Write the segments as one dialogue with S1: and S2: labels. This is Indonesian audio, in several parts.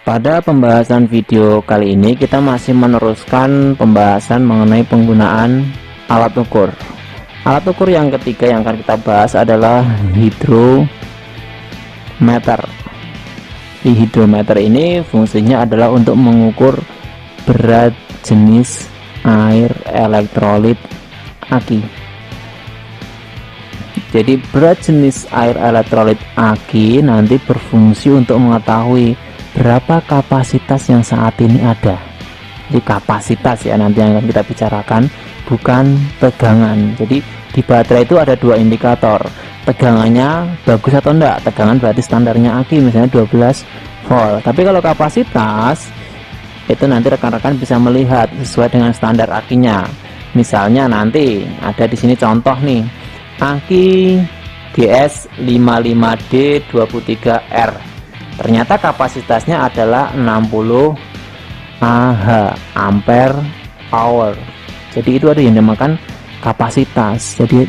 S1: Pada pembahasan video kali ini kita masih meneruskan pembahasan mengenai penggunaan alat ukur. Alat ukur yang ketiga yang akan kita bahas adalah hidrometer. Di hidrometer ini fungsinya adalah untuk mengukur berat jenis air elektrolit aki. Jadi berat jenis air elektrolit aki nanti berfungsi untuk mengetahui berapa kapasitas yang saat ini ada. Jadi kapasitas ya nanti yang akan kita bicarakan, bukan tegangan. Jadi di baterai itu ada dua indikator, tegangannya bagus atau enggak. Tegangan berarti standarnya aki misalnya 12 volt. Tapi kalau kapasitas itu nanti rekan-rekan bisa melihat sesuai dengan standar akinya. Misalnya nanti ada di sini contoh nih, aki GS55D23R. Ternyata kapasitasnya adalah 60 Ah ampere hour. Jadi itu ada yang dinamakan kapasitas. Jadi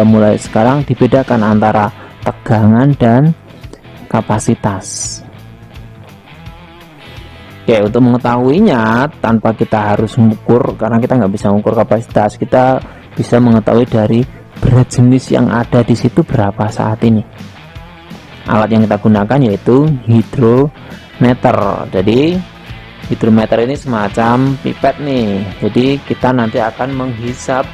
S1: mulai sekarang dibedakan antara tegangan dan kapasitas. Oke, untuk mengetahuinya tanpa kita harus mengukur, karena kita nggak bisa mengukur kapasitas, kita bisa mengetahui dari berat jenis yang ada di situ berapa saat ini. Alat yang kita gunakan yaitu hidrometer. Jadi hidrometer ini semacam pipet nih. Jadi kita nanti akan menghisap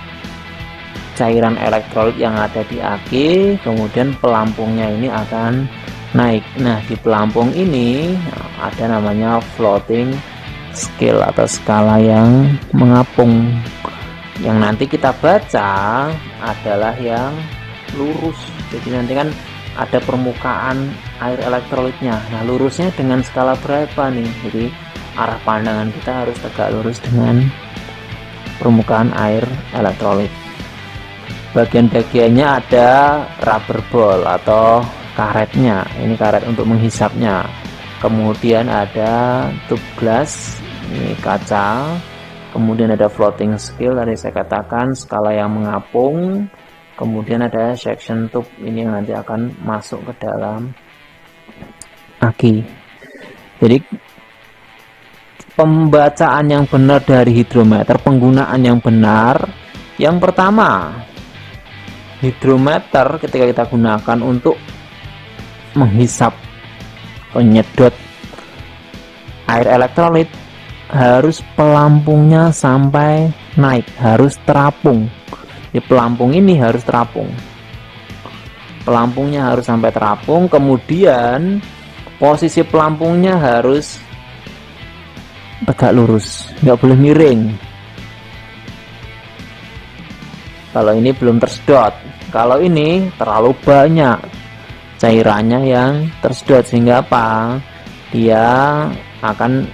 S1: cairan elektrolit yang ada di aki, kemudian pelampungnya ini akan naik. Nah, di pelampung ini ada namanya floating scale atau skala yang mengapung. Yang nanti kita baca adalah yang lurus. Jadi nanti kan ada permukaan air elektrolitnya. Nah, lurusnya dengan skala berapa nih? Jadi arah pandangan kita harus tegak lurus dengan permukaan air elektrolit. Bagian-bagiannya ada rubber ball atau karetnya. Ini karet untuk menghisapnya. Kemudian ada tube glass, ini kaca. Kemudian ada floating scale, tadi saya katakan skala yang mengapung. Kemudian ada section tube, ini yang nanti akan masuk ke dalam aki. Jadi pembacaan yang benar dari hidrometer, penggunaan yang benar, yang pertama, hidrometer ketika kita gunakan untuk menghisap, menyedot air elektrolit, harus pelampungnya sampai naik, harus terapung. Di pelampung ini harus terapung, pelampungnya harus sampai terapung. Kemudian posisi pelampungnya harus tegak lurus, nggak boleh miring. Kalau ini belum tersedot, kalau ini terlalu banyak cairannya yang tersedot, sehingga apa, dia akan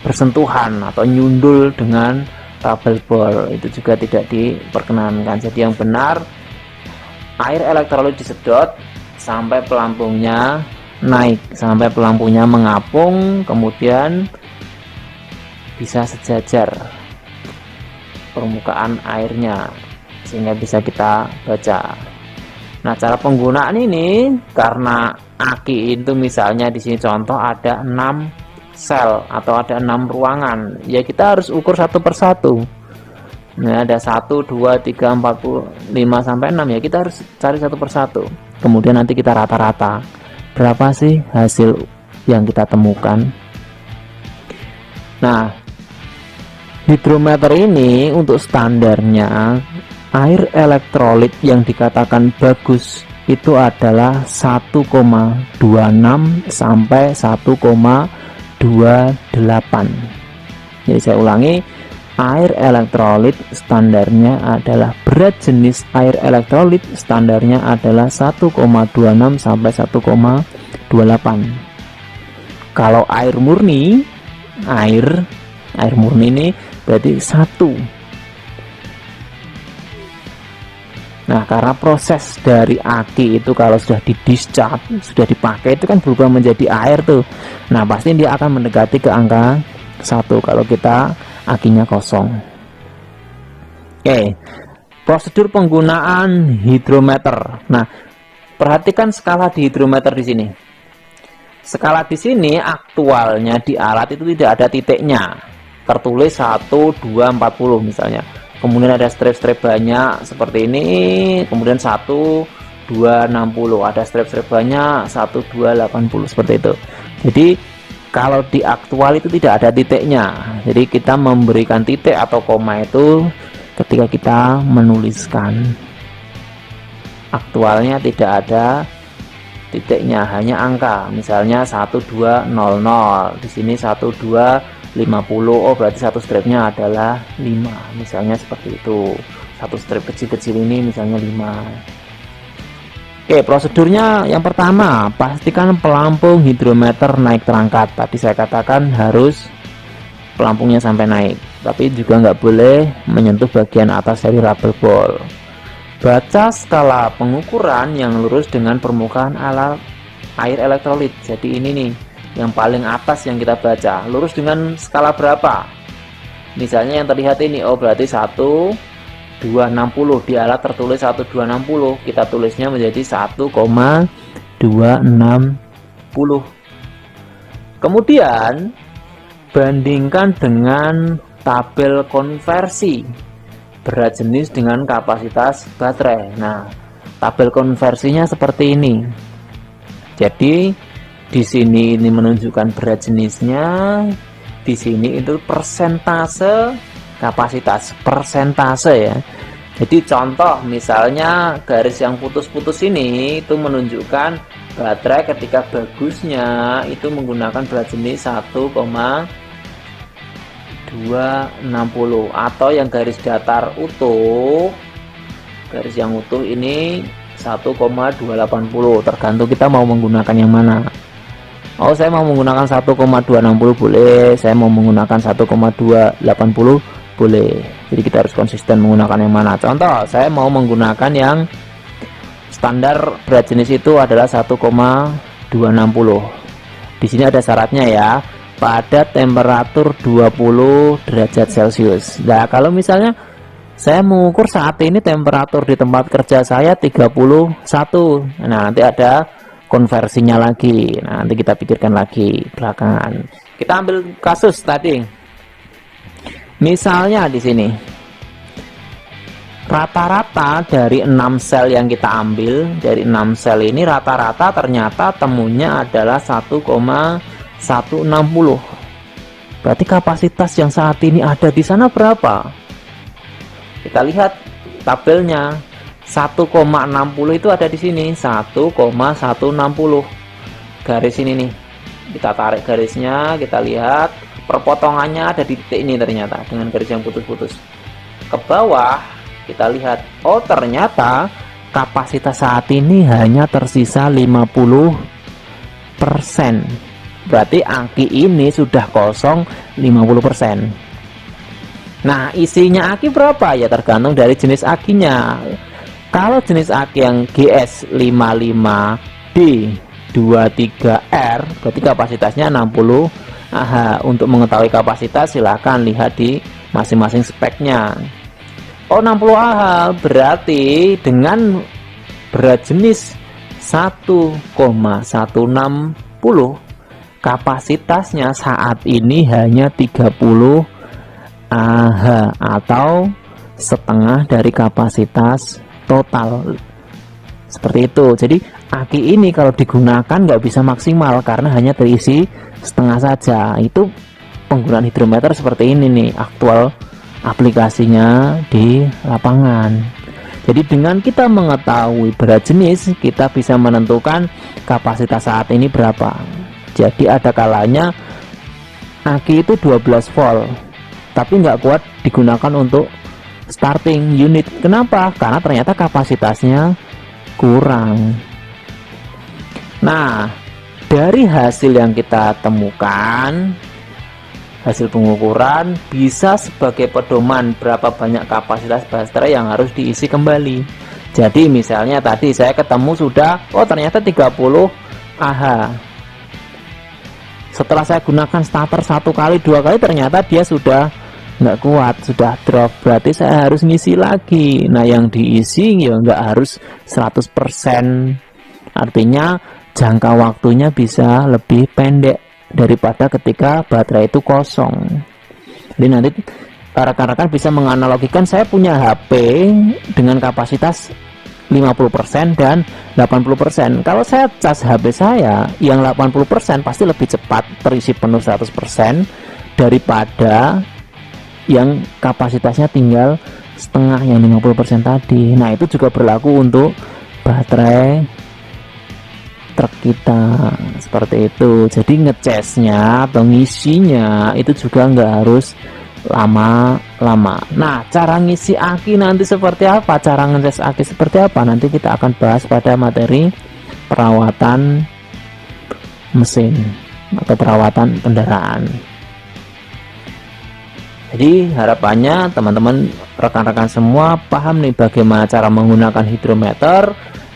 S1: bersentuhan atau nyundul dengan rubber ball, itu juga tidak diperkenankan. Jadi yang benar, air elektrolit disedot sampai pelampungnya naik, sampai pelampungnya mengapung, kemudian bisa sejajar permukaan airnya sehingga bisa kita baca. Nah, cara penggunaan ini, karena aki itu misalnya di sini contoh ada 6 sel atau ada 6 ruangan, ya kita harus ukur satu persatu. Nah, ada 1, 2, 3, 4, 5 sampai 6, ya kita harus cari satu persatu. Kemudian nanti kita rata-rata berapa sih hasil yang kita temukan. Nah, hidrometer ini untuk standarnya air elektrolit yang dikatakan bagus itu adalah 1,26 sampai 1,28. Jadi saya ulangi, air elektrolit standarnya adalah berat jenis air elektrolit standarnya adalah 1,26 sampai 1,28. Kalau air murni, air murni ini berarti 1. Nah, karena proses dari aki itu kalau sudah di discharge, sudah dipakai, itu kan berubah menjadi air tuh. Nah, pasti dia akan mendekati ke angka 1 kalau kita akinya kosong. Oke, prosedur penggunaan hidrometer. Nah, perhatikan skala di hidrometer di sini. skala di sini aktualnya di alat itu tidak ada titiknya, tertulis 1, 2, 40 misalnya. Kemudian ada strip-strip banyak seperti ini, kemudian 1, 2, 60, ada strip-strip banyak 1, 2, 80 seperti itu. Jadi kalau di aktual itu tidak ada titiknya, jadi kita memberikan titik atau koma itu ketika kita menuliskan. Aktualnya tidak ada titiknya, hanya angka, misalnya 1200, di sini 1250, oh berarti satu stripnya adalah 5, misalnya seperti itu. Satu strip kecil-kecil ini misalnya 5. Oke, prosedurnya yang pertama, pastikan pelampung hidrometer naik terangkat. Tadi saya katakan harus pelampungnya sampai naik, tapi juga nggak boleh menyentuh bagian atas dari rubber ball. Baca skala pengukuran yang lurus dengan permukaan alat air elektrolit. Jadi ini nih yang paling atas yang kita baca, lurus dengan skala berapa? Misalnya yang terlihat ini, oh berarti 1260, di alat tertulis 1260, kita tulisnya menjadi 1,260. Kemudian bandingkan dengan tabel konversi berat jenis dengan kapasitas baterai. Nah, tabel konversinya seperti ini. Jadi di sini ini menunjukkan berat jenisnya, di sini itu persentase kapasitas, persentase ya. Jadi contoh misalnya garis yang putus-putus ini itu menunjukkan baterai ketika bagusnya itu menggunakan berat jenis 1,260, atau yang garis datar utuh, garis yang utuh ini 1,280, tergantung kita mau menggunakan yang mana. Oh saya mau menggunakan 1,260 boleh, saya mau menggunakan 1,280 boleh. Jadi kita harus konsisten menggunakan yang mana. Contoh saya mau menggunakan yang standar berat jenis itu adalah 1,260. Di sini ada syaratnya ya, pada temperatur 20 derajat Celcius. Nah kalau misalnya saya mengukur saat ini temperatur di tempat kerja saya 31, nah nanti ada konversinya lagi, nah nanti kita pikirkan lagi belakangan. Kita ambil kasus tadi, misalnya di sini rata-rata dari 6 sel yang kita ambil, dari 6 sel ini rata-rata ternyata temunya adalah 1,160. Berarti kapasitas yang saat ini ada di sana berapa? Kita lihat tabelnya, 1,60 itu ada di sini, 1,160. Garis ini nih, kita tarik garisnya, kita lihat perpotongannya ada di titik ini ternyata dengan garis yang putus-putus. Ke bawah kita lihat, oh ternyata kapasitas saat ini hanya tersisa 50%. Berarti aki ini sudah kosong 50%. Nah isinya aki berapa ya, tergantung dari jenis akinya. Kalau jenis aki yang GS55D23R berarti kapasitasnya 60 Ah. Untuk mengetahui kapasitas silahkan lihat di masing-masing speknya. Oh 60 Ah berarti dengan berat jenis 1,160 kapasitasnya saat ini hanya 30 Ah atau setengah dari kapasitas total, seperti itu. Jadi aki ini kalau digunakan nggak bisa maksimal karena hanya terisi setengah saja. Itu penggunaan hidrometer seperti ini nih, aktual aplikasinya di lapangan. Jadi dengan kita mengetahui berat jenis, kita bisa menentukan kapasitas saat ini berapa. Jadi ada kalanya aki itu 12 volt tapi nggak kuat digunakan untuk starting unit. Kenapa? Karena ternyata kapasitasnya kurang. Nah dari hasil yang kita temukan, hasil pengukuran bisa sebagai pedoman berapa banyak kapasitas baterai yang harus diisi kembali. Jadi misalnya tadi saya ketemu sudah, oh ternyata 30 Ah. Setelah saya gunakan starter 1 kali 2 kali ternyata dia sudah nggak kuat, sudah drop, berarti saya harus ngisi lagi. Nah yang diisi ya nggak harus 100%, artinya jangka waktunya bisa lebih pendek daripada ketika baterai itu kosong. Jadi nanti rekan-rekan bisa menganalogikan, saya punya HP dengan kapasitas 50% dan 80%. Kalau saya cas HP saya yang 80% pasti lebih cepat terisi penuh 100% daripada yang kapasitasnya tinggal setengah, yang 50% tadi. Nah, itu juga berlaku untuk baterai truk kita, seperti itu. Jadi ngecasnya atau ngisinya itu juga nggak harus lama-lama. Nah, cara ngisi aki nanti seperti apa, cara ngecas aki seperti apa, nanti kita akan bahas pada materi perawatan mesin atau perawatan kendaraan. Jadi harapannya teman-teman, rekan-rekan semua paham nih bagaimana cara menggunakan hidrometer,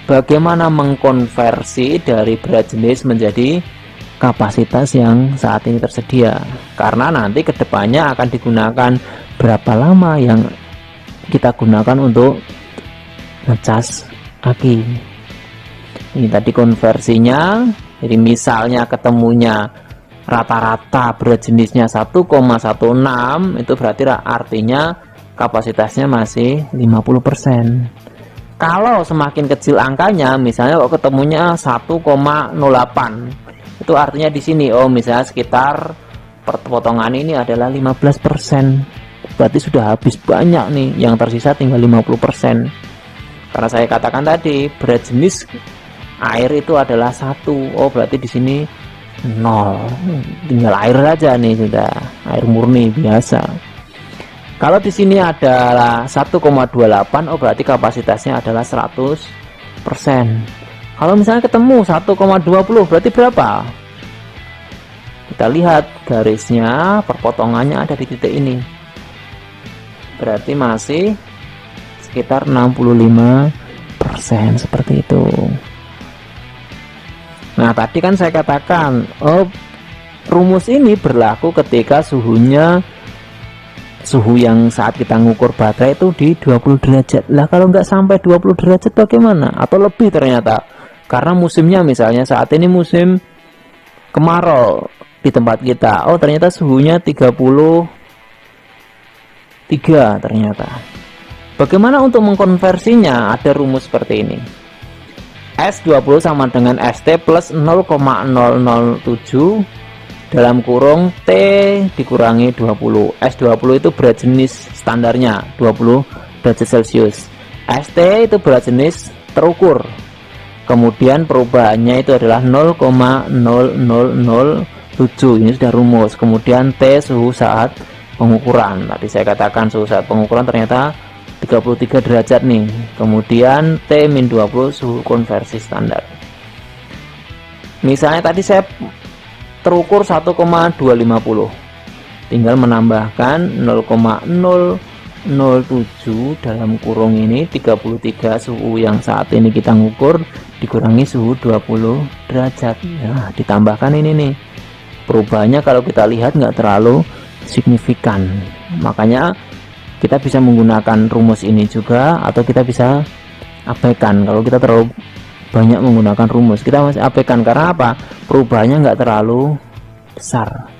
S1: bagaimana mengkonversi dari berat jenis menjadi kapasitas yang saat ini tersedia. Karena nanti kedepannya akan digunakan berapa lama yang kita gunakan untuk ngecas aki. Ini tadi konversinya. Jadi misalnya ketemunya rata-rata berat jenisnya 1,16, itu berarti artinya kapasitasnya masih 50%. Kalau semakin kecil angkanya, misalnya kok ketemunya 1,08, itu artinya di sini misalnya sekitar potongan ini adalah 15%. Berarti sudah habis banyak nih, yang tersisa tinggal 50%. Karena saya katakan tadi berat jenis air itu adalah 1. Berarti di sini 0, tinggal air saja nih, sudah air murni biasa. Kalau di sini adalah 1,28, berarti kapasitasnya adalah 100%. Kalau misalnya ketemu 1,20, berarti berapa? Kita lihat garisnya, perpotongannya ada di titik ini. Berarti masih sekitar 65%, seperti itu. Nah, tadi kan saya katakan, rumus ini berlaku ketika suhu yang saat kita ngukur baterai itu di 20 derajat. Lah kalau nggak sampai 20 derajat bagaimana? Atau lebih ternyata. Karena musimnya misalnya saat ini musim kemarau di tempat kita. Ternyata suhunya 33 ternyata. Bagaimana untuk mengkonversinya? Ada rumus seperti ini. S20 sama dengan ST plus 0,007 dalam kurung T dikurangi 20. S20 itu berat jenis standarnya 20 derajat Celcius. ST itu berat jenis terukur. Kemudian perubahannya itu adalah 0,0007. Ini sudah rumus. Kemudian T suhu saat pengukuran. Tadi saya katakan suhu saat pengukuran ternyata 33 derajat nih. Kemudian T-20 suhu konversi standar. Misalnya tadi saya terukur 1,250, tinggal menambahkan 0,007 dalam kurung ini 33 suhu yang saat ini kita ngukur dikurangi suhu 20 derajat. Nah, ditambahkan ini nih, perubahannya kalau kita lihat nggak terlalu signifikan. Makanya kita bisa menggunakan rumus ini juga, atau kita bisa abaikan. Kalau kita terlalu banyak menggunakan rumus, kita masih abaikan. Karena apa? Perubahannya nggak terlalu besar.